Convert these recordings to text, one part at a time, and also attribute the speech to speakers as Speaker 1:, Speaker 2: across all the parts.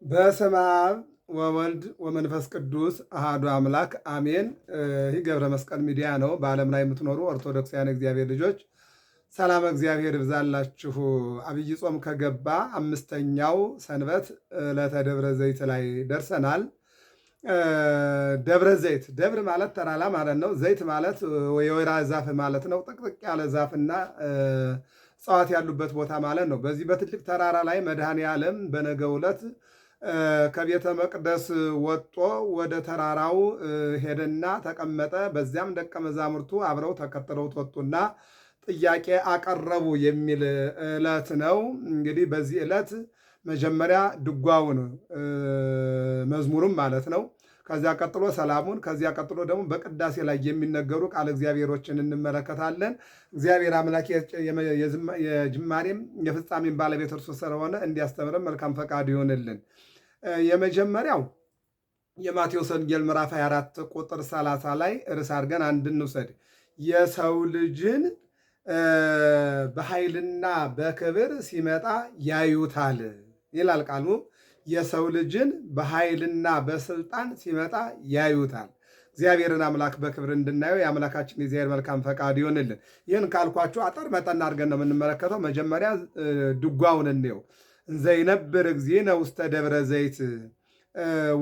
Speaker 1: በስመ አብ ወወልድ ወመንፈስ ቅዱስ አሃዱ አምላክ አሜን። ይህ ገብረ መስቀል ሚዲያ ነው። በዓለም ላይ የምትኖሩ ኦርቶዶክሳውያን እግዚአብሔር ልጆች ሰላም እግዚአብሔር ይብዛላችሁ። አብይ ጾም ከገባ አምስተኛው ሰንበት ዕለተ ደብረ ዘይት ላይ ደርሰናል። ደብረ ዘይት፣ ደብር ማለት ተራራ ማለት ነው። ዘይት ማለት የወይራ ዛፍ ማለት ነው። ጥቅጥቅ ያለ ዛፍና እጽዋት ያሉበት ቦታ ማለት ነው። በዚህ በትልቅ ተራራ ላይ መድኃኔ ዓለም በነገው ዕለት ከቤተ መቅደስ ወጦ ወደ ተራራው ሄደና ተቀመጠ። በዚያም ደቀ መዛሙርቱ አብረው ተከትለውት ወጡና ጥያቄ አቀረቡ የሚል ዕለት ነው። እንግዲህ በዚህ ዕለት መጀመሪያ ድጓውን መዝሙሩም ማለት ነው። ከዚያ ቀጥሎ ሰላሙን፣ ከዚያ ቀጥሎ ደግሞ በቅዳሴ ላይ የሚነገሩ ቃል እግዚአብሔሮችን እንመለከታለን። እግዚአብሔር አምላክ የጅማሬም የፍጻሜም ባለቤት እርሱ ስለሆነ እንዲያስተምረን መልካም ፈቃድ ይሆንልን። የመጀመሪያው የማቴዎስ ወንጌል ምዕራፍ 24 ቁጥር 30 ላይ ርዕስ አድርገን አንድ እንውሰድ። የሰው ልጅን በኃይልና በክብር ሲመጣ ያዩታል ይላል ቃሉ። የሰው ልጅን በኃይልና በስልጣን ሲመጣ ያዩታል። እግዚአብሔርን አምላክ በክብር እንድናየው የአምላካችን የእግዚአብሔር መልካም ፈቃድ ይሆንልን። ይህን ካልኳችሁ አጠር መጠን አድርገን ነው የምንመለከተው። መጀመሪያ ድጓውን እንየው። እንዘይነብር እግዚእነ ውስተ ደብረ ዘይት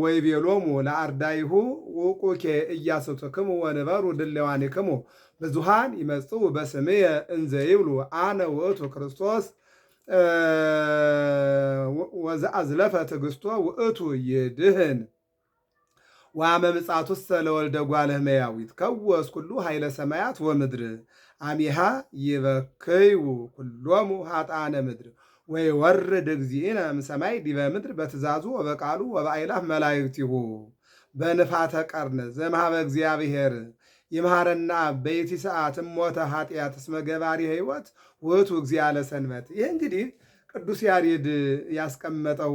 Speaker 1: ወይቤሎሙ ለአርዳይሁ ውቁኬ ኢያሱትክሙ ወንበሩ ድሌዋኒክሙ ብዙሃን ይመጽኡ በስምየ እንዘ ይብሉ አነ ውእቱ ክርስቶስ ወዘአዝለፈ ትዕግሥቶ ውእቱ ይድህን ወአመ ምጽአቱሰ ለወልደ እጓለ እመሕያው ይትከወስ ኩሉ ኃይለ ሰማያት ወምድር አሚሃ ይበክዩ ኩሎሙ ኃጥአነ ምድር ወይወርድ እግዚእነ እምሰማይ ዲበ ምድር በትእዛዙ ወበቃሉ ወበአእላፍ መላእክቲሁ በንፋተ ቀርነ ዘእምኀበ እግዚአብሔር ይምሃረና በይቲ ሰዓት እሞተ ኃጢአት እስመ ገባሪ ሕይወት ውእቱ እግዚአ ለሰንበት። ይህ እንግዲህ ቅዱስ ያሬድ ያስቀመጠው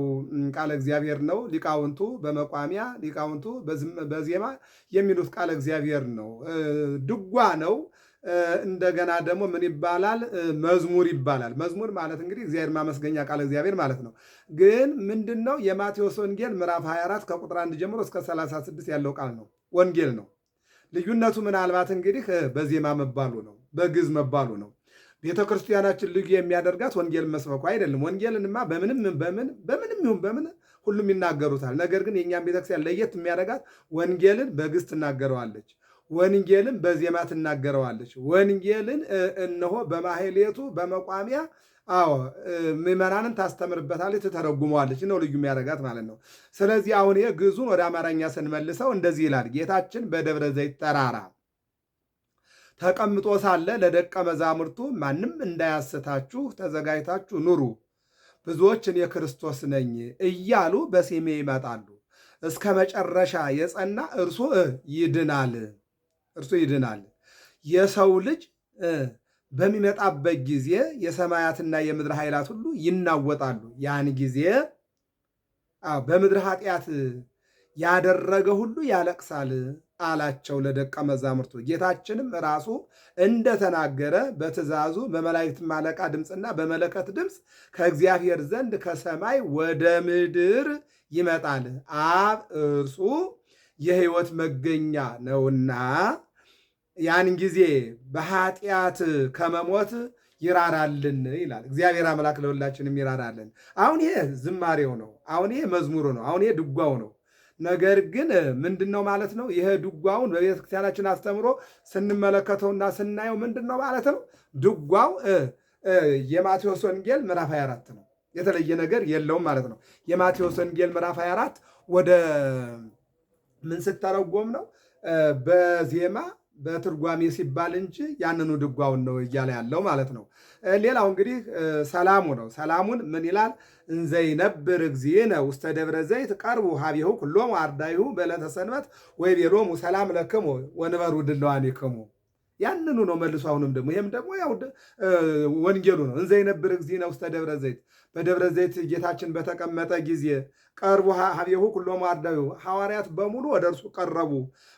Speaker 1: ቃለ እግዚአብሔር ነው። ሊቃውንቱ በመቋሚያ ሊቃውንቱ በዜማ የሚሉት ቃለ እግዚአብሔር ነው። ድጓ ነው። እንደገና ደግሞ ምን ይባላል? መዝሙር ይባላል። መዝሙር ማለት እንግዲህ እግዚአብሔር ማመስገኛ ቃለ እግዚአብሔር ማለት ነው። ግን ምንድን ነው? የማቴዎስ ወንጌል ምዕራፍ 24 ከቁጥር 1 ጀምሮ እስከ 36 ያለው ቃል ነው፣ ወንጌል ነው። ልዩነቱ ምናልባት እንግዲህ በዜማ መባሉ ነው፣ በግዕዝ መባሉ ነው። ቤተ ክርስቲያናችን ልዩ የሚያደርጋት ወንጌልን መስበኩ አይደለም። ወንጌልንማ በምንም ይሁን በምን ሁሉም ይናገሩታል። ነገር ግን የእኛም ቤተክርስቲያን ለየት የሚያደርጋት ወንጌልን በግዕዝ ትናገረዋለች፣ ወንጌልን በዜማ ትናገረዋለች። ወንጌልን እነሆ በማሕሌቱ በመቋሚያ ምዕመናንን ታስተምርበታለች፣ ትተረጉመዋለች። ነው ልዩ የሚያደርጋት ማለት ነው። ስለዚህ አሁን ግዕዙን ወደ አማርኛ ስንመልሰው እንደዚህ ይላል። ጌታችን በደብረ ዘይት ተራራ ተቀምጦ ሳለ ለደቀ መዛሙርቱ ማንም እንዳያስታችሁ ተዘጋጅታችሁ ኑሩ፣ ብዙዎች እኔ ክርስቶስ ነኝ እያሉ በስሜ ይመጣሉ፣ እስከ መጨረሻ የጸና እርሱ ይድናል። የሰው ልጅ በሚመጣበት ጊዜ የሰማያትና የምድር ኃይላት ሁሉ ይናወጣሉ። ያን ጊዜ በምድር ኃጢአት ያደረገ ሁሉ ያለቅሳል አላቸው ለደቀ መዛሙርቱ። ጌታችንም ራሱ እንደተናገረ በትእዛዙ በመላእክት አለቃ ድምፅና በመለከት ድምፅ ከእግዚአብሔር ዘንድ ከሰማይ ወደ ምድር ይመጣል። አብ እርሱ የሕይወት መገኛ ነውና ያን ጊዜ በኃጢአት ከመሞት ይራራልን ይላል። እግዚአብሔር አምላክ ለሁላችንም ይራራልን። አሁን ይሄ ዝማሬው ነው። አሁን ይሄ መዝሙሩ ነው። አሁን ይሄ ድጓው ነው። ነገር ግን ምንድን ነው ማለት ነው? ይሄ ድጓውን በቤተ ክርስቲያናችን አስተምሮ ስንመለከተውና ስናየው ምንድን ነው ማለት ነው? ድጓው የማቴዎስ ወንጌል ምዕራፍ 24 ነው። የተለየ ነገር የለውም ማለት ነው። የማቴዎስ ወንጌል ምዕራፍ 24 ወደ ምን ስተረጎም ነው? በዜማ በትርጓሜ ሲባል እንጂ ያንኑ ድጓውን ነው እያለ ያለው ማለት ነው። ሌላው እንግዲህ ሰላሙ ነው። ሰላሙን ምን ይላል? እንዘይነብር እግዚእነ ውስተ ደብረ ዘይት ቀርቡ ሀቢሁ ኩሎሙ አርዳይሁ በዕለተ ሰንበት ወይቤሎሙ ሰላም ለክሙ ወንበሩ ድለዋኒክሙ። ያንኑ ነው መልሶ አሁንም ደግሞ ይህም ደግሞ ያው ወንጌሉ ነው። እንዘይነብር እግዚእነ ውስተ ደብረ ዘይት በደብረ ዘይት ጌታችን በተቀመጠ ጊዜ ቀርቡ ሀቤሁ ኩሎሙ አርዳዩ ሐዋርያት በሙሉ ወደ እርሱ ቀረቡ።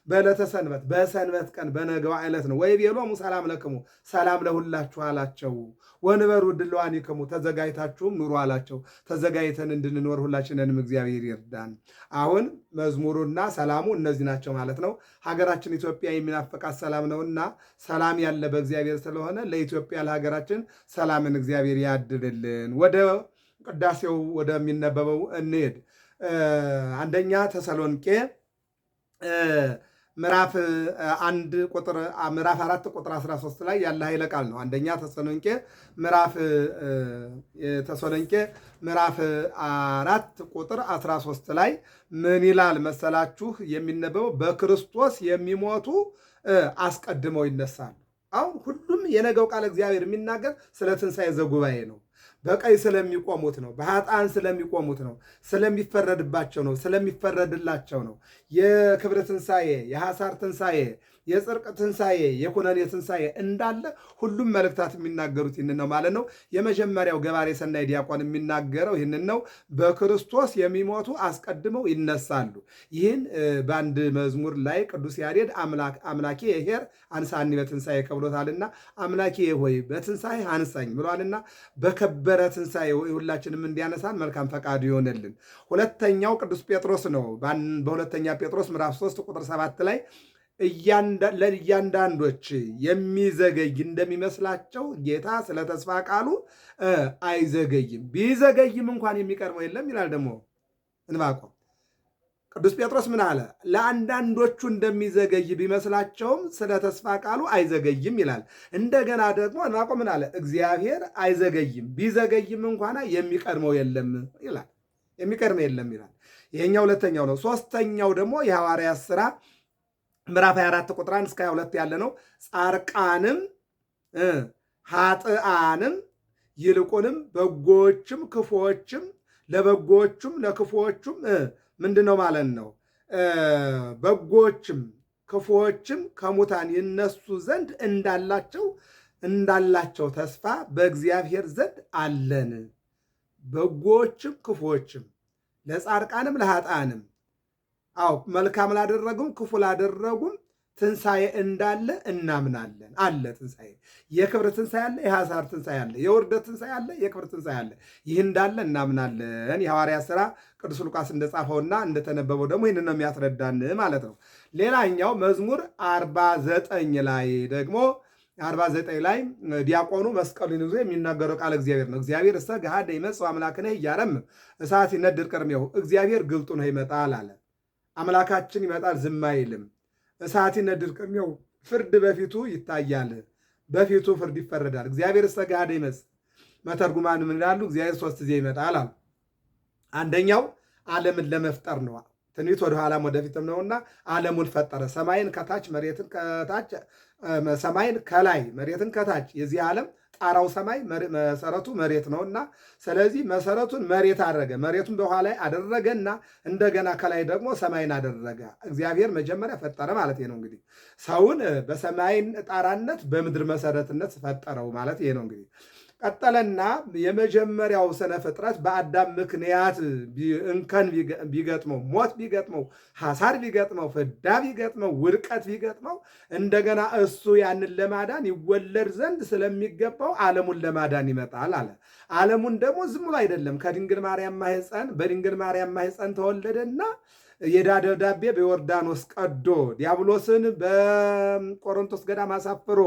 Speaker 1: በዕለተ ሰንበት በሰንበት ቀን በነገዋ ዕለት ነው። ወይቤሎሙ ሰላም ለክሙ ሰላም ለሁላችሁ አላቸው። ወንበሩ ድልዋኒክሙ ተዘጋጅታችሁም ኑሩ አላቸው። ተዘጋጅተን እንድንኖር ሁላችንንም እግዚአብሔር ይርዳን። አሁን መዝሙሩና ሰላሙ እነዚህ ናቸው ማለት ነው። ሀገራችን ኢትዮጵያ የሚናፈቃት ሰላም ነውና ሰላም ያለ በእግዚአብሔር ስለሆነ ለኢትዮጵያ ለሀገራችን ሰላምን እግዚአብሔር ያድልልን። ወደ ቅዳሴው ወደሚነበበው እንሄድ። አንደኛ ተሰሎንቄ ምዕራፍ 4 ቁጥር 13 ላይ ያለ ኃይለ ቃል ነው። አንደኛ ተሰሎንቄ ምዕራፍ 4 ቁጥር 13 ላይ ምን ይላል መሰላችሁ? የሚነበበው በክርስቶስ የሚሞቱ አስቀድመው ይነሳሉ። አሁን ሁሉም የነገው ቃል እግዚአብሔር የሚናገር ስለ ትንሣኤ ዘጉባኤ ነው። በቀኝ ስለሚቆሙት ነው። በኃጥአን ስለሚቆሙት ነው። ስለሚፈረድባቸው ነው። ስለሚፈረድላቸው ነው። የክብር ትንሣኤ፣ የሐሳር ትንሣኤ፣ የጽርቅ ትንሣኤ፣ የኩነኔ ትንሣኤ እንዳለ ሁሉም መልእክታት የሚናገሩት ይህንን ነው ማለት ነው። የመጀመሪያው ገባሬ ሰናይ ዲያቆን የሚናገረው ይህንን ነው። በክርስቶስ የሚሞቱ አስቀድመው ይነሳሉ። ይህን በአንድ መዝሙር ላይ ቅዱስ ያሬድ አምላኬ የሄር አንሳኒ በትንሣኤ ከብሎታልና አምላኬ ሆይ በትንሣኤ አንሳኝ ብሏልና በከበረ ትንሣኤ ሁላችንም እንዲያነሳን መልካም ፈቃዱ ይሆንልን። ሁለተኛው ቅዱስ ጴጥሮስ ነው። በሁለተኛ ጴጥሮስ ምዕራፍ 3 ቁጥር 7 ላይ ለእያንዳንዶች የሚዘገይ እንደሚመስላቸው ጌታ ስለ ተስፋ ቃሉ አይዘገይም፣ ቢዘገይም እንኳን የሚቀድመው የለም ይላል። ደግሞ ዕንባቆም ቅዱስ ጴጥሮስ ምን አለ? ለአንዳንዶቹ እንደሚዘገይ ቢመስላቸውም ስለ ተስፋ ቃሉ አይዘገይም ይላል። እንደገና ደግሞ ዕንባቆም ምን አለ? እግዚአብሔር አይዘገይም፣ ቢዘገይም እንኳን የሚቀድመው የለም ይላል። የሚቀድመው የለም ይላል። ይሄኛው ሁለተኛው ነው። ሶስተኛው ደግሞ የሐዋርያት ሥራ ምዕራፍ 24 ቁጥር 1 እስከ 22 ያለ ነው። ጻርቃንም ኃጥአንም ይልቁንም በጎዎችም ክፉዎችም ለበጎዎቹም ለክፉዎቹም ምንድን ነው ማለት ነው? በጎዎችም ክፉዎችም ከሙታን ይነሱ ዘንድ እንዳላቸው ተስፋ በእግዚአብሔር ዘንድ አለን። በጎዎችም ክፉዎችም ለጻርቃንም ለኃጥአንም መልካም ላደረጉም ክፉ ላደረጉም ትንሣኤ እንዳለ እናምናለን። አለ ትንሣኤ፣ የክብር ትንሣኤ አለ፣ የሐሳር ትንሣኤ አለ፣ የውርደት ትንሣኤ አለ፣ የክብር ትንሣኤ አለ። ይህ እንዳለ እናምናለን። የሐዋርያት ሥራ ቅዱስ ሉቃስ እንደጻፈውና እንደተነበበው ደግሞ ይህን ነው የሚያስረዳን ማለት ነው። ሌላኛው መዝሙር 49 ላይ ደግሞ 49 ላይ ዲያቆኑ መስቀሉን ይዞ የሚናገረው ቃል እግዚአብሔር ነው። እግዚአብሔር እሰ ገሃደ ይመጽእ አምላክነ ኢያረምም እሳት ይነድድ ቅድሜሁ። እግዚአብሔር ግልጡ ነው ይመጣል አለ። አምላካችን ይመጣል ዝም አይልም። እሳት ይነድድ ቅድሜሁ፣ ፍርድ በፊቱ ይታያል፣ በፊቱ ፍርድ ይፈረዳል። እግዚአብሔር እሰ ገሃደ ይመጽእ። መተርጉማን ምን ይላሉ? እግዚአብሔር 3 ጊዜ ይመጣል አሉ። አንደኛው ዓለምን ለመፍጠር ነው። ትንቢት ወደ ኋላም ወደፊትም ነውና ዓለሙን ፈጠረ። ሰማይን ከታች መሬትን ከታች፣ ሰማይን ከላይ መሬትን ከታች። የዚህ ዓለም ጣራው ሰማይ መሰረቱ መሬት ነውና፣ ስለዚህ መሰረቱን መሬት አደረገ። መሬቱን በኋላ ላይ አደረገና እንደገና ከላይ ደግሞ ሰማይን አደረገ። እግዚአብሔር መጀመሪያ ፈጠረ ማለት ነው። እንግዲህ ሰውን በሰማይን ጣራነት በምድር መሰረትነት ፈጠረው ማለት ይሄ ነው። እንግዲህ ቀጠለና የመጀመሪያው ስነ ፍጥረት በአዳም ምክንያት እንከን ቢገጥመው፣ ሞት ቢገጥመው፣ ሐሳር ቢገጥመው፣ ፍዳ ቢገጥመው፣ ውድቀት ቢገጥመው እንደገና እሱ ያንን ለማዳን ይወለድ ዘንድ ስለሚገባው ዓለሙን ለማዳን ይመጣል አለ። ዓለሙን ደግሞ ዝም ብሎ አይደለም። ከድንግል ማርያም ማኅፀን በድንግል ማርያም ማኅፀን ተወለደና የዕዳ ደብዳቤ በዮርዳኖስ ቀዶ ዲያብሎስን በቆሮንቶስ ገዳም አሳፍሮ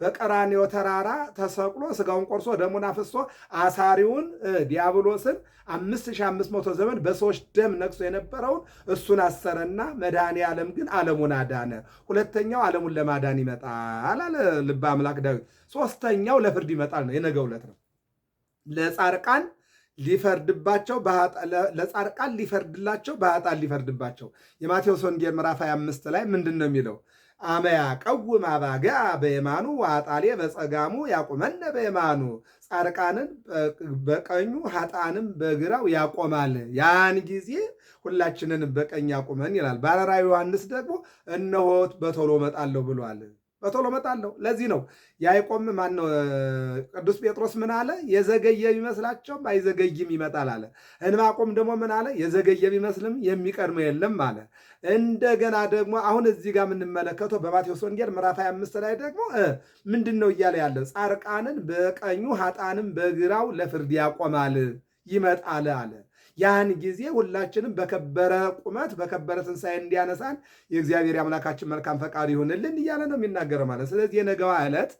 Speaker 1: በቀራንዮ ተራራ ተሰቅሎ ስጋውን ቆርሶ ደሙን አፍሶ አሳሪውን ዲያብሎስን 5500 ዘመን በሰዎች ደም ነግሶ የነበረውን እሱን አሰረና መድኃኔ ዓለም ግን ዓለሙን አዳነ። ሁለተኛው ዓለሙን ለማዳን ይመጣል አለ ልበ አምላክ ዳዊት። ሶስተኛው ለፍርድ ይመጣል ነው። የነገው ዕለት ነው። ለጻርቃን ሊፈርድባቸው ለጻርቃን ሊፈርድላቸው በኃጥአን ሊፈርድባቸው። የማቴዎስ ወንጌል ምዕራፍ 25 ላይ ምንድን ነው የሚለው? አመያ ቀውም አባግዓ በየማኑ ወኃጣሌ በጸጋሙ ያቁመነ በየማኑ። ጻርቃንን በቀኙ ኃጥአንም በግራው ያቆማል። ያን ጊዜ ሁላችንን በቀኝ ያቁመን ይላል። ባለ ራዕይ ዮሐንስ ደግሞ እነሆ በቶሎ እመጣለሁ ብሏል። በቶሎ እመጣለሁ። ለዚህ ነው ያዕቆብ ማነው ቅዱስ ጴጥሮስ ምን አለ? የዘገየ ቢመስላቸውም አይዘገይም ይመጣል አለ። ዕንባቆም ደግሞ ምን አለ? የዘገየ ቢመስልም የሚቀድመው የለም አለ። እንደገና ደግሞ አሁን እዚህ ጋር የምንመለከተው በማቴዎስ ወንጌል ምዕራፍ 25 ላይ ደግሞ ምንድን ነው እያለ ያለው? ጻርቃንን በቀኙ ኃጥአንን በግራው ለፍርድ ያቆማል ይመጣል አለ። ያን ጊዜ ሁላችንም በከበረ ቁመት በከበረ ትንሣኤ እንዲያነሳን የእግዚአብሔር አምላካችን መልካም ፈቃድ ይሁንልን እያለ ነው የሚናገረው ማለት። ስለዚህ የነገዋ ዕለት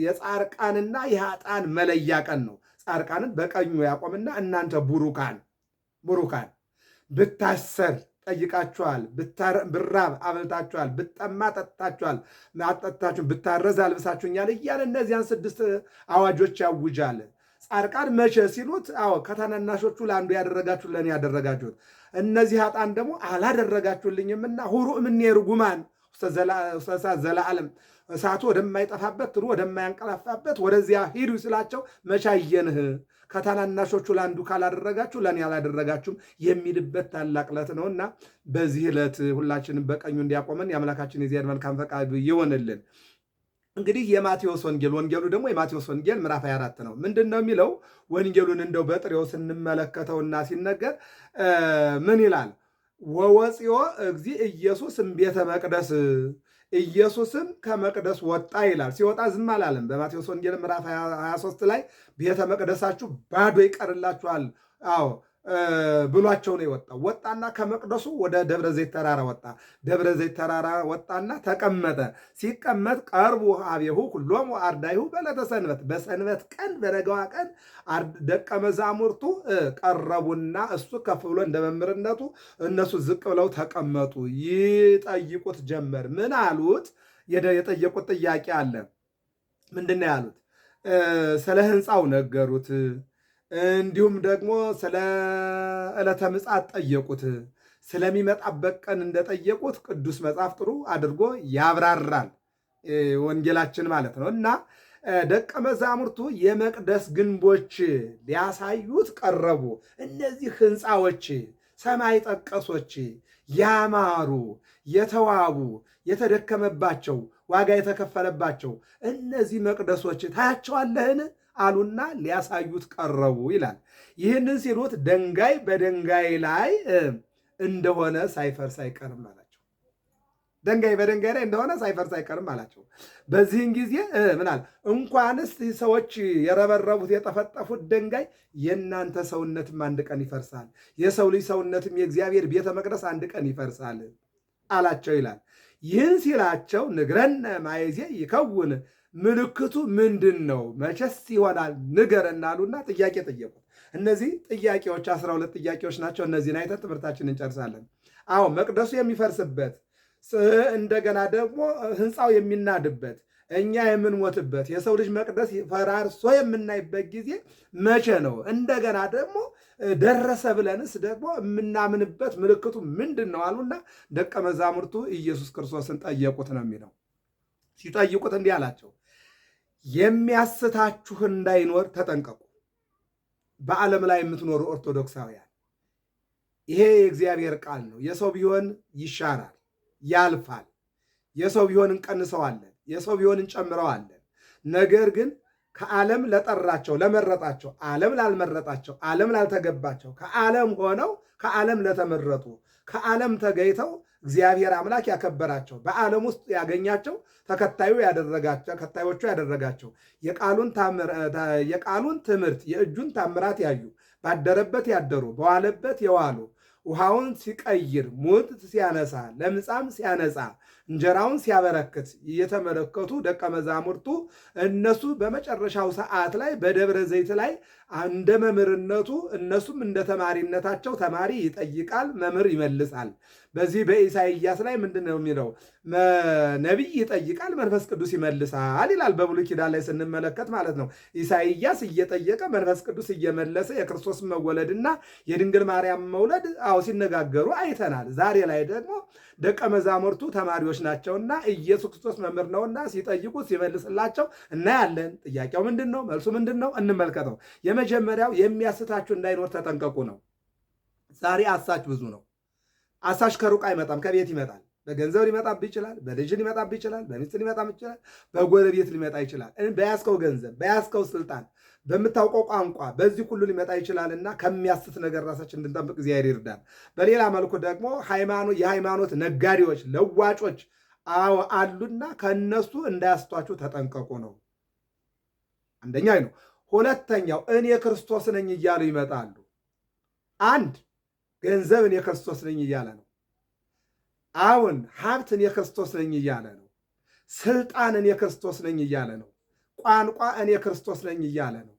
Speaker 1: የጻርቃንና የኃጥአን መለያ ቀን ነው። ጻርቃንን በቀኙ ያቆምና እናንተ ቡሩካን ብታሰር ጠይቃችኋል፣ ብራብ አበልታችኋል፣ ብጠማ ጠጥታችኋል፣ ብታረዝ አልብሳችሁኛል እያለ እነዚያን 6 አዋጆች ያውጃል። ጻድቃን መቼ ሲሉት፣ ከታናናሾቹ ለአንዱ ያደረጋችሁ ለእኔ ያደረጋችሁት፣ እነዚህ ኃጥአን ደግሞ አላደረጋችሁልኝምና ሁሩ እምኔ ርጉማን ውስተ እሳት ዘለዓለም፣ እሳቱ ወደማይጠፋበት ትሉ ወደማያንቀላፋበት ወደዚያ ሂዱ ስላቸው መቼ አየንህ? ከታናናሾቹ ለአንዱ ካላደረጋችሁ ለእኔ አላደረጋችሁም የሚልበት ታላቅ ዕለት ነውና በዚህ ዕለት ሁላችንም በቀኙ እንዲያቆመን የአምላካችን የእግዚአብሔር መልካም ፈቃዱ ይሆንልን። እንግዲህ የማቴዎስ ወንጌሉ ደግሞ የማቴዎስ ወንጌል ምዕራፍ 24 ነው። ምንድን ነው የሚለው? ወንጌሉን እንደው በጥሬው ስንመለከተውና ሲነገር ምን ይላል? ወወፂኦ እግዚእ ኢየሱስ እምቤተ መቅደስ፣ ኢየሱስም ከመቅደስ ወጣ ይላል። ሲወጣ ዝም አላለም። በማቴዎስ ወንጌል ምዕራፍ 23 ላይ ቤተ መቅደሳችሁ ባዶ ይቀርላችኋል ብሏቸው ነው የወጣው። ወጣና ከመቅደሱ ወደ ደብረ ዘይት ተራራ ወጣ። ደብረ ዘይት ተራራ ወጣና ተቀመጠ። ሲቀመጥ ቀርቡ ኀቤሁ ኩሎሙ አርዳኢሁ በዕለተ ሰንበት፣ በሰንበት ቀን በነገዋ ቀን ደቀ መዛሙርቱ ቀረቡና እሱ ከፍ ብሎ እንደ መምህርነቱ እነሱ ዝቅ ብለው ተቀመጡ። ይጠይቁት ጀመር። ምን አሉት? የጠየቁት ጥያቄ አለ። ምንድን ነው ያሉት? ስለ ሕንፃው ነገሩት። እንዲሁም ደግሞ ስለ ዕለተ ምጽአት ጠየቁት። ስለሚመጣበት ቀን እንደጠየቁት ቅዱስ መጽሐፍ ጥሩ አድርጎ ያብራራል ወንጌላችን ማለት ነው። እና ደቀ መዛሙርቱ የመቅደስ ግንቦች ሊያሳዩት ቀረቡ። እነዚህ ሕንፃዎች ሰማይ ጠቀሶች፣ ያማሩ፣ የተዋቡ፣ የተደከመባቸው፣ ዋጋ የተከፈለባቸው እነዚህ መቅደሶች ታያቸዋለህን አሉና ሊያሳዩት ቀረቡ ይላል። ይህንን ሲሉት ድንጋይ በድንጋይ ላይ እንደሆነ ሳይፈርስ አይቀርም አላቸው። ድንጋይ በድንጋይ ላይ እንደሆነ ሳይፈርስ አይቀርም አላቸው። በዚህን ጊዜ ምናል እንኳንስ ሰዎች የረበረቡት የጠፈጠፉት ድንጋይ የእናንተ ሰውነትም አንድ ቀን ይፈርሳል፣ የሰው ልጅ ሰውነትም የእግዚአብሔር ቤተ መቅደስ አንድ ቀን ይፈርሳል አላቸው ይላል። ይህን ሲላቸው ንግረነ ማየዜ ይከውን፣ ምልክቱ ምንድን ነው? መቼስ ይሆናል ንገረን አሉና ጥያቄ ጠየቁት። እነዚህ ጥያቄዎች 12 ጥያቄዎች ናቸው። እነዚህን አይተን ትምህርታችንን እንጨርሳለን። መቅደሱ የሚፈርስበት እንደገና ደግሞ ሕንፃው የሚናድበት እኛ የምንሞትበት የሰው ልጅ መቅደስ ፈራርሶ የምናይበት ጊዜ መቼ ነው? እንደገና ደግሞ ደረሰ ብለንስ ደግሞ የምናምንበት ምልክቱ ምንድን ነው አሉና ደቀ መዛሙርቱ ኢየሱስ ክርስቶስን ጠየቁት ነው የሚለው። ሲጠይቁት እንዲህ አላቸው፣ የሚያስታችሁ እንዳይኖር ተጠንቀቁ። በዓለም ላይ የምትኖሩ ኦርቶዶክሳውያን ይሄ የእግዚአብሔር ቃል ነው። የሰው ቢሆን ይሻራል፣ ያልፋል። የሰው ቢሆን እንቀንሰዋለን፣ የሰው ቢሆን እንጨምረዋለን። ነገር ግን ከዓለም ለጠራቸው ለመረጣቸው፣ ዓለም ላልመረጣቸው፣ ዓለም ላልተገባቸው፣ ከዓለም ሆነው ከዓለም ለተመረጡ፣ ከዓለም ተገይተው እግዚአብሔር አምላክ ያከበራቸው፣ በዓለም ውስጥ ያገኛቸው፣ ተከታዮቹ ያደረጋቸው፣ የቃሉን ትምህርት የእጁን ታምራት ያዩ፣ ባደረበት ያደሩ፣ በዋለበት የዋሉ፣ ውሃውን ሲቀይር፣ ሙት ሲያነሳ፣ ለምጻም ሲያነጻ፣ እንጀራውን ሲያበረክት እየተመለከቱ ደቀ መዛሙርቱ እነሱ በመጨረሻው ሰዓት ላይ በደብረ ዘይት ላይ እንደ መምህርነቱ እነሱም እንደ ተማሪነታቸው ተማሪ ይጠይቃል፣ መምህር ይመልሳል። በዚህ በኢሳይያስ ላይ ምንድን ነው የሚለው? ነቢይ ይጠይቃል፣ መንፈስ ቅዱስ ይመልሳል ይላል። በብሉይ ኪዳን ላይ ስንመለከት ማለት ነው። ኢሳይያስ እየጠየቀ መንፈስ ቅዱስ እየመለሰ የክርስቶስ መወለድና የድንግል ማርያም መውለድ ሲነጋገሩ አይተናል። ዛሬ ላይ ደግሞ ደቀ መዛሙርቱ ተማሪዎች ናቸውና ኢየሱስ ክርስቶስ መምህር ነውና ሲጠይቁት ሲመልስላቸው እናያለን። ጥያቄው ምንድን ነው? መልሱ ምንድን ነው? እንመልከተው። የመጀመሪያው የሚያስታችሁ እንዳይኖር ተጠንቀቁ ነው። ዛሬ አሳች ብዙ ነው። አሳች ከሩቅ አይመጣም፣ ከቤት ይመጣል። በገንዘብ ሊመጣብህ ይችላል፣ በልጅ ሊመጣብህ ይችላል፣ በሚስት ሊመጣብህ ይችላል፣ በጎረቤት ሊመጣ ይችላል። በያዝከው ገንዘብ፣ በያዝከው ስልጣን፣ በምታውቀው ቋንቋ በዚህ ሁሉ ሊመጣ ይችላልና ከሚያስት ነገር ራሳችን እንድንጠብቅ እግዚአብሔር ይርዳል። በሌላ መልኩ ደግሞ የሃይማኖት ነጋዴዎች፣ ለዋጮች አሉና ከእነሱ እንዳያስቷችሁ ተጠንቀቁ ነው። አንደኛ ነው። ሁለተኛው እኔ ክርስቶስ ነኝ እያሉ ይመጣሉ። አንድ ገንዘብ እኔ ክርስቶስ ነኝ እያለ ነው። አሁን ሀብት እኔ ክርስቶስ ነኝ እያለ ነው። ስልጣን እኔ ክርስቶስ ነኝ እያለ ነው። ቋንቋ እኔ ክርስቶስ ነኝ እያለ ነው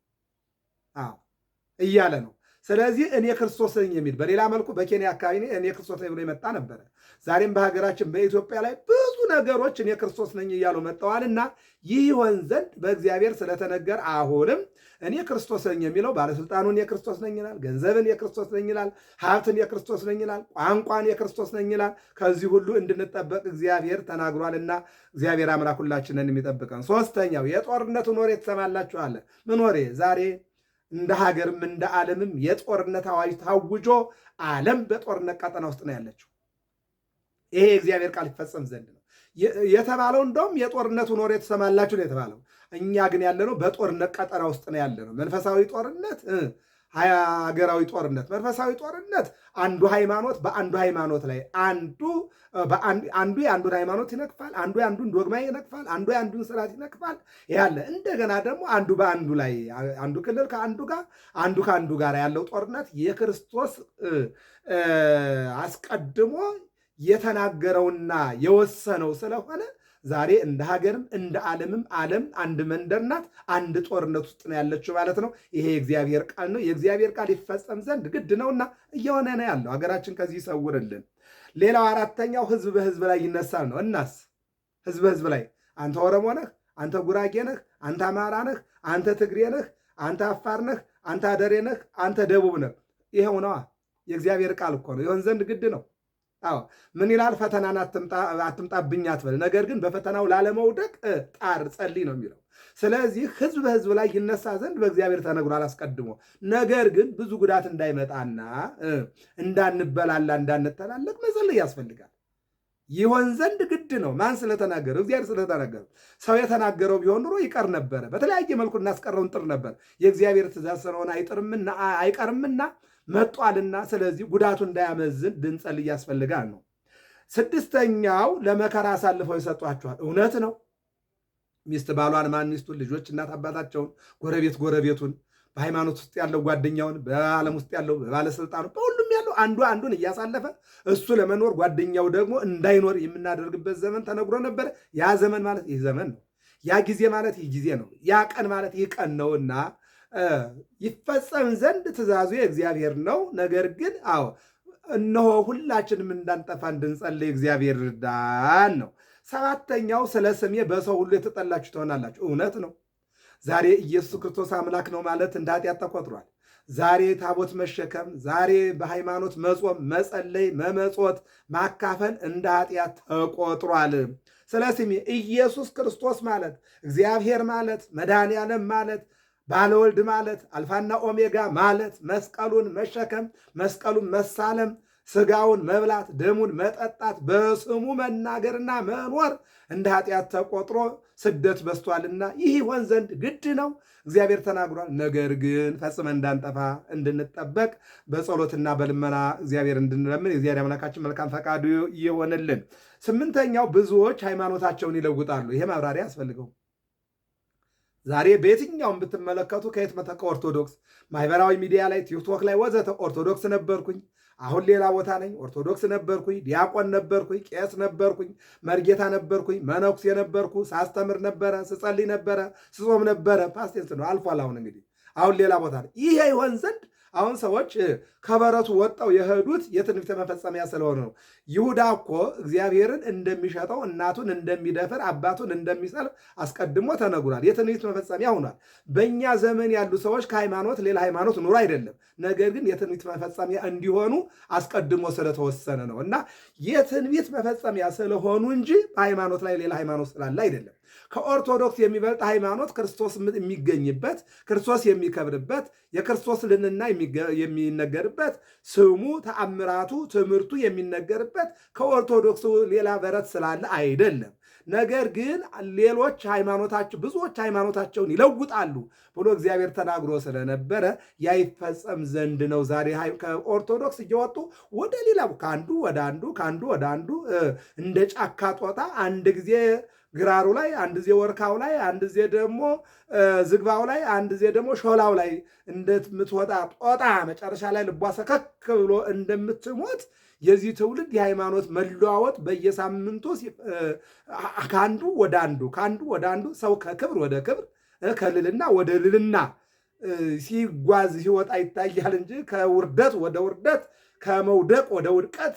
Speaker 1: እያለ ነው። ስለዚህ እኔ ክርስቶስ ነኝ የሚል በሌላ መልኩ በኬንያ አካባቢ እኔ ክርስቶስ ነኝ ብሎ የመጣ ነበረ። ዛሬም በሀገራችን በኢትዮጵያ ላይ ብዙ ነገሮች እኔ ክርስቶስ ነኝ እያሉ መጥተዋልና ይህ ይሆን ዘንድ በእግዚአብሔር ስለተነገር አሁንም እኔ ክርስቶስ ነኝ የሚለው ባለስልጣኑ እኔ ክርስቶስ ነኝ ይላል፣ ገንዘብን የክርስቶስ ነኝ ይላል፣ ሀብትን የክርስቶስ ነኝ ይላል፣ ቋንቋን የክርስቶስ ነኝ ይላል። ከዚህ ሁሉ እንድንጠበቅ እግዚአብሔር ተናግሯልና እግዚአብሔር አምላክ ሁላችንን የሚጠብቀን። ሶስተኛው የጦርነቱን ወሬ ትሰማላችኋለ። ምን ወሬ? ዛሬ እንደ ሀገርም እንደ ዓለምም የጦርነት አዋጅ ታውጆ ዓለም በጦርነት ቀጠና ውስጥ ነው ያለችው። ይሄ የእግዚአብሔር ቃል ይፈጸም ዘንድ ነው የተባለው። እንደውም የጦርነቱን ወሬ ትሰማላችሁ ነው የተባለው። እኛ ግን ያለነው በጦርነት ቀጠና ውስጥ ነው ያለነው። መንፈሳዊ ጦርነት፣ ሀገራዊ ጦርነት። መንፈሳዊ ጦርነት አንዱ ሃይማኖት በአንዱ ሃይማኖት ላይ አንዱ የአንዱን ሃይማኖት ይነቅፋል፣ አንዱ የአንዱን ዶግማ ይነቅፋል፣ አንዱ የአንዱን ስርዓት ይነቅፋል ያለ። እንደገና ደግሞ አንዱ በአንዱ ላይ አንዱ ክልል ከአንዱ ጋር አንዱ ከአንዱ ጋር ያለው ጦርነት የክርስቶስ አስቀድሞ የተናገረውና የወሰነው ስለሆነ ዛሬ እንደ ሀገርም እንደ ዓለምም ዓለም አንድ መንደር ናት፣ አንድ ጦርነት ውስጥ ነው ያለችው ማለት ነው። ይሄ የእግዚአብሔር ቃል ነው። የእግዚአብሔር ቃል ይፈጸም ዘንድ ግድ ነውና እየሆነ ነው ያለው። ሀገራችን ከዚህ ይሰውርልን። ሌላው አራተኛው ህዝብ በህዝብ ላይ ይነሳል ነው። እናስ ህዝብ በህዝብ ላይ አንተ ኦሮሞ ነህ፣ አንተ ጉራጌ ነህ፣ አንተ አማራ ነህ፣ አንተ ትግሬ ነህ፣ አንተ አፋር ነህ፣ አንተ አደሬ ነህ፣ አንተ ደቡብ ነህ። ይኸው ነዋ። የእግዚአብሔር ቃል እኮ ነው። ይሆን ዘንድ ግድ ነው። አዎ ምን ይላል? ፈተናን አትምጣብኝ አትበል፣ ነገር ግን በፈተናው ላለመውደቅ ጣር፣ ጸልይ ነው የሚለው። ስለዚህ ህዝብ በህዝብ ላይ ይነሳ ዘንድ በእግዚአብሔር ተነግሯል አስቀድሞ። ነገር ግን ብዙ ጉዳት እንዳይመጣና እንዳንበላላ እንዳንተላለቅ መጸለይ ያስፈልጋል። ይሆን ዘንድ ግድ ነው። ማን ስለተናገረው? እግዚአብሔር ስለተናገረው። ሰው የተናገረው ቢሆን ኑሮ ይቀር ነበረ፣ በተለያየ መልኩ እናስቀረው እንጥር ነበር። የእግዚአብሔር ትእዛዝ ስለሆነ አይቀርምና መጧልና፣ ስለዚህ ጉዳቱ እንዳያመዝን ድንጸልይ ያስፈልጋል ነው። ስድስተኛው ለመከራ አሳልፈው ይሰጧቸዋል። እውነት ነው። ሚስት ባሏን፣ ማን ሚስቱን፣ ልጆች እናት አባታቸውን፣ ጎረቤት ጎረቤቱን፣ በሃይማኖት ውስጥ ያለው ጓደኛውን፣ በዓለም ውስጥ ያለው በባለስልጣኑ፣ በሁሉም ያለው አንዱ አንዱን እያሳለፈ እሱ ለመኖር ጓደኛው ደግሞ እንዳይኖር የምናደርግበት ዘመን ተነግሮ ነበረ። ያ ዘመን ማለት ይህ ዘመን ነው። ያ ጊዜ ማለት ይህ ጊዜ ነው። ያ ቀን ማለት ይህ ቀን ነውና ይፈጸም ዘንድ ትእዛዙ የእግዚአብሔር ነው። ነገር ግን እነሆ ሁላችንም እንዳንጠፋ እንድንጸልይ እግዚአብሔር ይርዳን ነው። ሰባተኛው ስለ ስሜ በሰው ሁሉ የተጠላችሁ ትሆናላችሁ። እውነት ነው። ዛሬ ኢየሱስ ክርስቶስ አምላክ ነው ማለት እንደ ኃጢአት ተቆጥሯል። ዛሬ ታቦት መሸከም፣ ዛሬ በሃይማኖት መጾም፣ መጸለይ፣ መመጾት፣ ማካፈል እንደ ኃጢአት ተቆጥሯል። ስለ ስሜ ኢየሱስ ክርስቶስ ማለት እግዚአብሔር ማለት መድኃኔ ዓለም ማለት ባለወልድ ማለት አልፋና ኦሜጋ ማለት መስቀሉን መሸከም፣ መስቀሉን መሳለም፣ ስጋውን መብላት፣ ደሙን መጠጣት፣ በስሙ መናገርና መኖር እንደ ኃጢአት ተቆጥሮ ስደት በስቷልና ይህ ይሆን ዘንድ ግድ ነው። እግዚአብሔር ተናግሯል። ነገር ግን ፈጽመን እንዳንጠፋ እንድንጠበቅ በጸሎትና በልመና እግዚአብሔር እንድንለምን የእግዚአብሔር አምላካችን መልካም ፈቃዱ ይሆንልን። ስምንተኛው ብዙዎች ሃይማኖታቸውን ይለውጣሉ። ይሄ ማብራሪያ ያስፈልገው። ዛሬ በየትኛውም ብትመለከቱ ከየት መጣ? ከኦርቶዶክስ ማህበራዊ ሚዲያ ላይ ቲክቶክ ላይ ወዘተ ኦርቶዶክስ ነበርኩኝ፣ አሁን ሌላ ቦታ ነኝ፣ ኦርቶዶክስ ነበርኩኝ፣ ዲያቆን ነበርኩኝ፣ ቄስ ነበርኩኝ፣ መርጌታ ነበርኩኝ፣ መነኩሴ ነበርኩ፣ ሳስተምር ነበረ፣ ስጸልይ ነበረ፣ ስጾም ነበረ። ፓስቴንስ ነው አልፏል። አሁን ሌላ ቦታ ነኝ። ይሄ ይሆን ዘንድ አሁን ሰዎች ከበረቱ ወጣው የሄዱት የትንቢት መፈጸሚያ ስለሆነ ነው። ይሁዳ እኮ እግዚአብሔርን እንደሚሸጠው እናቱን እንደሚደፍር አባቱን እንደሚሰልብ አስቀድሞ ተነግሯል። የትንቢት መፈጸሚያ ሆኗል። በእኛ ዘመን ያሉ ሰዎች ከሃይማኖት ሌላ ሃይማኖት ኑሮ አይደለም፣ ነገር ግን የትንቢት መፈጸሚያ እንዲሆኑ አስቀድሞ ስለተወሰነ ነው እና የትንቢት መፈጸሚያ ስለሆኑ እንጂ በሃይማኖት ላይ ሌላ ሃይማኖት ስላለ አይደለም። ከኦርቶዶክስ የሚበልጥ ሃይማኖት ክርስቶስ የሚገኝበት፣ ክርስቶስ የሚከብርበት፣ የክርስቶስ ልንና የሚነገርበት የሚነገርበት ስሙ፣ ተአምራቱ፣ ትምህርቱ የሚነገርበት ከኦርቶዶክሱ ሌላ በረት ስላለ አይደለም። ነገር ግን ሌሎች ብዙዎች ሃይማኖታቸውን ይለውጣሉ ብሎ እግዚአብሔር ተናግሮ ስለነበረ ያይፈጸም ዘንድ ነው። ዛሬ ከኦርቶዶክስ እየወጡ ወደ ሌላ ከአንዱ ወደ አንዱ እንደ ጫካ ጦጣ አንድ ጊዜ ግራሩ ላይ፣ አንድ ጊዜ ወርካው ላይ፣ አንድ ጊዜ ደግሞ ዝግባው ላይ፣ አንድ ጊዜ ደግሞ ሾላው ላይ እንደምትወጣ ጦጣ መጨረሻ ላይ ልቧ ሰከክ ብሎ እንደምትሞት የዚህ ትውልድ የሃይማኖት መለዋወጥ በየሳምንቱ ከአንዱ ወደ አንዱ ሰው ከክብር ወደ ክብር ከልልና ወደ ልልና ሲጓዝ ሲወጣ ይታያል እንጂ ከውርደት ወደ ውርደት ከመውደቅ ወደ ውድቀት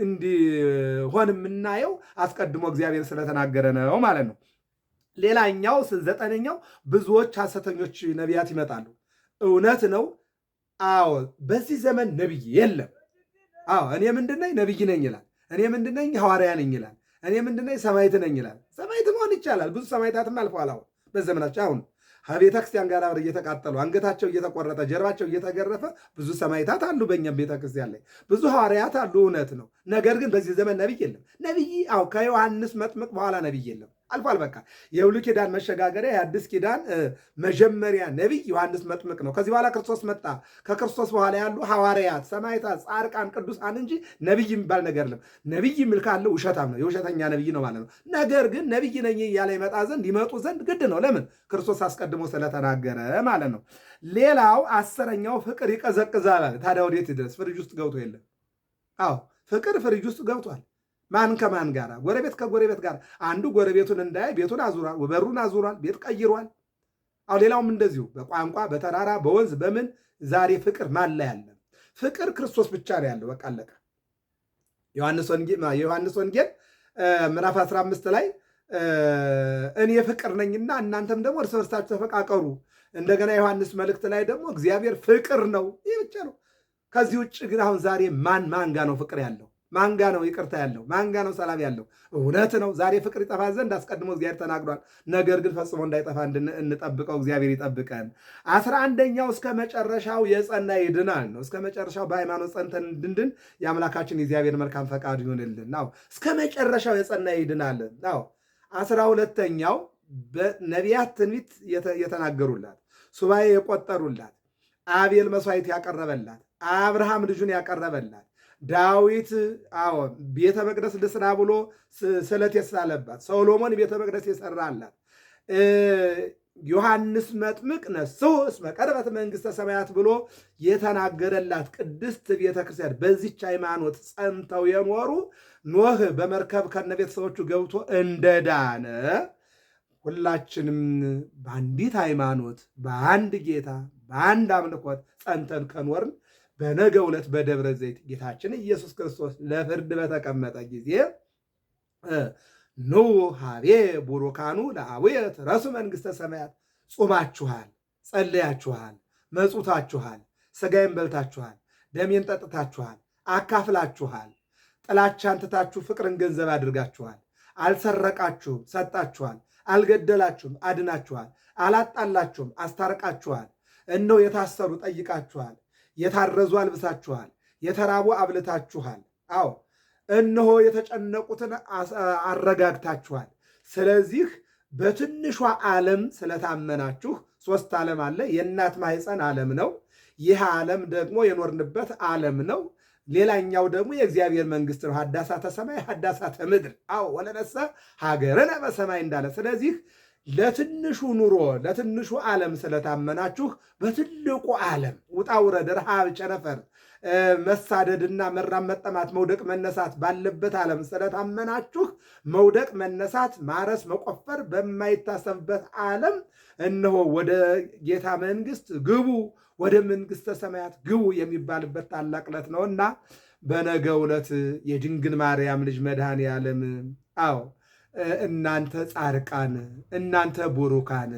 Speaker 1: እንዲሆን የምናየው አስቀድሞ እግዚአብሔር ስለተናገረ ነው ማለት ነው። ሌላኛው 9ኛው ብዙዎች ሐሰተኞች ነቢያት ይመጣሉ። እውነት ነው። አዎ በዚህ ዘመን ነቢይ የለም። አዎ እኔ ምንድነኝ? ነቢይ ነኝ ይላል። እኔ ምንድነኝ? ሐዋርያ ነኝ ይላል። እኔ ምንድነኝ? ሰማዕት ነኝ ይላል። ሰማዕት መሆን ይቻላል። ብዙ ሰማዕታትም አልፈዋል። አሁን በዘመናቸው አሁን ከቤተ ክርስቲያን ጋር አብረው እየተቃጠሉ አንገታቸው እየተቆረጠ ጀርባቸው እየተገረፈ ብዙ ሰማዕታት አሉ። በእኛም ቤተ ክርስቲያን ላይ ብዙ ሐዋርያት አሉ። እውነት ነው። ነገር ግን በዚህ ዘመን ነቢይ የለም። ነቢይ ከዮሐንስ መጥምቅ በኋላ ነቢይ የለም። አልፏል። በቃ የብሉይ ኪዳን መሸጋገሪያ የአዲስ ኪዳን መጀመሪያ ነቢይ ዮሐንስ መጥምቅ ነው። ከዚህ በኋላ ክርስቶስ መጣ። ከክርስቶስ በኋላ ያሉ ሐዋርያት፣ ሰማዕታት፣ ጻድቃን፣ ቅዱሳን እንጂ ነቢይ የሚባል ነገር የለም። ነቢይ የሚል ካለው ውሸታም ነው፣ የውሸተኛ ነቢይ ነው ማለት ነው። ነገር ግን ነቢይ ነኝ እያለ ይመጡ ዘንድ ግድ ነው። ለምን? ክርስቶስ አስቀድሞ ስለተናገረ ማለት ነው። ሌላው 10ኛው ፍቅር ይቀዘቅዛል። ታዲያ ወዴት ይድረስ? ፍሪጅ ውስጥ ገብቶ የለም? አዎ ፍቅር ፍሪጅ ውስጥ ገብቷል። ማን ከማን ጋር? ጎረቤት ከጎረቤት ጋር። አንዱ ጎረቤቱን እንዳያይ ቤቱን አዙሯል፣ በሩን አዙሯል፣ ቤት ቀይሯል። አሁ ሌላውም እንደዚሁ በቋንቋ በተራራ በወንዝ በምን ዛሬ ፍቅር ማን ላይ ያለ? ፍቅር ክርስቶስ ብቻ ነው ያለው። በቃ አለቀ። የዮሐንስ ወንጌል ምዕራፍ 15 ላይ እኔ ፍቅር ነኝና እናንተም ደግሞ እርስ በርሳችሁ ተፈቃቀሩ። እንደገና ዮሐንስ መልእክት ላይ ደግሞ እግዚአብሔር ፍቅር ነው። ይህ ብቻ ነው። ከዚህ ውጭ ግን አሁን ዛሬ ማን ጋ ነው ፍቅር ያለው? ማንጋ ነው ይቅርታ ያለው? ማንጋ ነው ሰላም ያለው? እውነት ነው ዛሬ ፍቅር ይጠፋ ዘንድ አስቀድሞ እግዚአብሔር ተናግሯል። ነገር ግን ፈጽሞ እንዳይጠፋ እንጠብቀው፣ እግዚአብሔር ይጠብቀን። 11ኛው እስከ መጨረሻው የጸና ይድናል ነው። እስከ መጨረሻው በሃይማኖት ጸንተን እንድንድን የአምላካችን የእግዚአብሔር መልካም ፈቃድ ይሆንልን። ናው እስከ መጨረሻው የጸና ይድናል። ናው 12ኛው በነቢያት ትንቢት የተናገሩላት፣ ሱባኤ የቆጠሩላት፣ አቤል መስዋዕት ያቀረበላት፣ አብርሃም ልጁን ያቀረበላት፣ ዳዊት ቤተ መቅደስ ልስራ ብሎ ስለት የሳለባት፣ ሰሎሞን ቤተ መቅደስ የሰራላት፣ ዮሐንስ መጥምቅ ነሥሑ እስመ ቀረበት መንግሥተ ሰማያት ብሎ የተናገረላት ቅድስት ቤተ ክርስቲያን በዚች ሃይማኖት ጸንተው የኖሩ ኖህ በመርከብ ከነ ቤተሰቦቹ ገብቶ እንደዳነ ሁላችንም በአንዲት ሃይማኖት በአንድ ጌታ በአንድ አምልኮት ጸንተን ከኖርን በነገው ዕለት በደብረ ዘይት ጌታችን ኢየሱስ ክርስቶስ ለፍርድ በተቀመጠ ጊዜ ኑ ሀቤ ቡሩካኑ ለአቡየ ትረሱ መንግሥተ ሰማያት፣ ጾማችኋል፣ ጸለያችኋል፣ መጹታችኋል፣ ሥጋዬን በልታችኋል፣ ደሜን ጠጥታችኋል፣ አካፍላችኋል፣ ጥላቻን ትታችሁ ፍቅርን ገንዘብ አድርጋችኋል፣ አልሰረቃችሁም፣ ሰጣችኋል፣ አልገደላችሁም፣ አድናችኋል፣ አላጣላችሁም፣ አስታርቃችኋል፣ እነሆ የታሰሩ ጠይቃችኋል፣ የታረዙ አልብሳችኋል፣ የተራቡ አብልታችኋል፣ እነሆ የተጨነቁትን አረጋግታችኋል። ስለዚህ በትንሿ ዓለም ስለታመናችሁ፣ 3 ዓለም አለ። የእናት ማኅፀን ዓለም ነው። ይህ ዓለም ደግሞ የኖርንበት ዓለም ነው። ሌላኛው ደግሞ የእግዚአብሔር መንግሥት ነው። ሀዳሳተ ሰማይ ሀዳሳተ ምድር ወለነሰ ሀገርነ በሰማይ እንዳለ። ስለዚህ ለትንሹ ኑሮ ለትንሹ ዓለም ስለታመናችሁ በትልቁ ዓለም ውጣ ውረድ፣ ረሃብ፣ ቸነፈር፣ መሳደድና መራብ፣ መጠማት፣ መውደቅ፣ መነሳት ባለበት ዓለም ስለታመናችሁ መውደቅ፣ መነሳት፣ ማረስ፣ መቆፈር በማይታሰብበት ዓለም እነሆ ወደ ጌታ መንግሥት ግቡ፣ ወደ መንግሥተ ሰማያት ግቡ የሚባልበት ታላቅ ዕለት ነውና በነገው ዕለት የድንግል ማርያም ልጅ መድኃኔ ዓለም እናንተ ጻድቃን፣ እናንተ ቡሩካን፣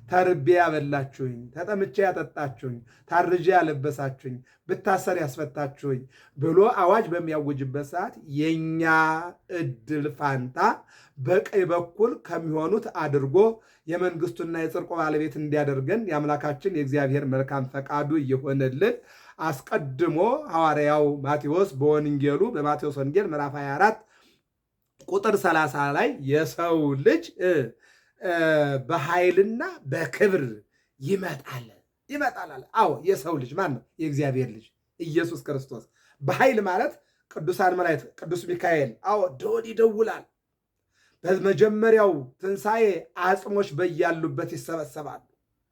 Speaker 1: ተርቤ ያበላችሁኝ፣ ተጠምቼ ያጠጣችሁኝ፣ ታርዤ ያለበሳችሁኝ፣ ብታሰር ያስፈታችሁኝ ብሎ አዋጅ በሚያውጅበት ሰዓት የእኛ ዕድል ፋንታ በቀኝ በኩል ከሚሆኑት አድርጎ የመንግሥቱና የጽድቁ ባለቤት እንዲያደርገን የአምላካችን የእግዚአብሔር መልካም ፈቃዱ እየሆነልን አስቀድሞ ሐዋርያው ማቴዎስ በወንጌሉ በማቴዎስ ወንጌል ምዕራፍ 24 ቁጥር 30 ላይ የሰው ልጅ በኃይልና በክብር ይመጣል አለ። አዎ የሰው ልጅ ማን ነው? የእግዚአብሔር ልጅ ኢየሱስ ክርስቶስ። በኃይል ማለት ቅዱሳን መላእክት፣ ቅዱስ ሚካኤል አዎ ደወል ይደውላል። በመጀመሪያው ትንሣኤ አጽሞች በያሉበት ይሰበሰባሉ።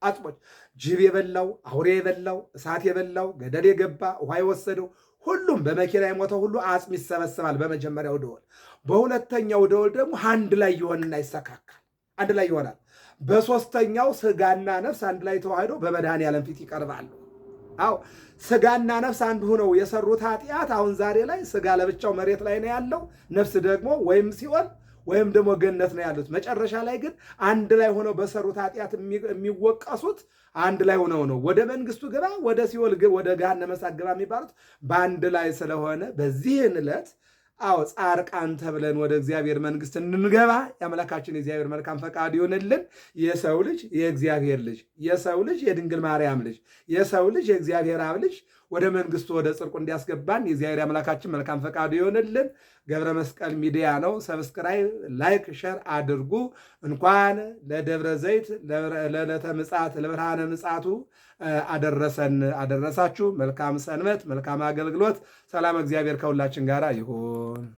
Speaker 1: አጽሞች ጅብ የበላው፣ አውሬ የበላው፣ እሳት የበላው፣ ገደል የገባ፣ ውሃ የወሰደው ሁሉም በመኪና የሞተው ሁሉ አጽም ይሰበሰባል በመጀመሪያው ደወል። በሁለተኛው ደወል ደግሞ አንድ ላይ ይሆንና ይሰካካል፣ አንድ ላይ ይሆናል። በሦስተኛው ስጋና ነፍስ አንድ ላይ ተዋህዶ በመድኃኔዓለም ፊት ይቀርባሉ። አዎ ስጋና ነፍስ አንድ ሆነው የሰሩት ኃጢአት አሁን ዛሬ ላይ ስጋ ለብቻው መሬት ላይ ነው ያለው፣ ነፍስ ደግሞ ወይም ሲኦል ወይም ደግሞ ገነት ነው ያሉት። መጨረሻ ላይ ግን አንድ ላይ ሆነው በሰሩት ኃጢአት የሚወቀሱት አንድ ላይ ሆነው ነው። ወደ መንግስቱ ግባ፣ ወደ ሲኦል ወደ ገሃነመ እሳት ግባ የሚባሉት በአንድ ላይ ስለሆነ በዚህን ዕለት አዎ ጻድቃን ተብለን ወደ እግዚአብሔር መንግስት እንድንገባ የአምላካችን የእግዚአብሔር መልካም ፈቃድ ይሆንልን። የሰው ልጅ የእግዚአብሔር ልጅ፣ የሰው ልጅ የድንግል ማርያም ልጅ፣ የሰው ልጅ የእግዚአብሔር አብ ልጅ ወደ መንግስቱ ወደ ጽድቁ እንዲያስገባን የእግዚአብሔር አምላካችን መልካም ፈቃዱ ይሆንልን። ገብረ መስቀል ሚዲያ ነው። ሰብስክራይብ፣ ላይክ፣ ሸር አድርጉ። እንኳን ለደብረ ዘይት ለዕለተ ምጽአት ለብርሃነ ምጽአቱ አደረሳችሁ። መልካም ሰንበት፣ መልካም አገልግሎት። ሰላም እግዚአብሔር ከሁላችን ጋር ይሁን።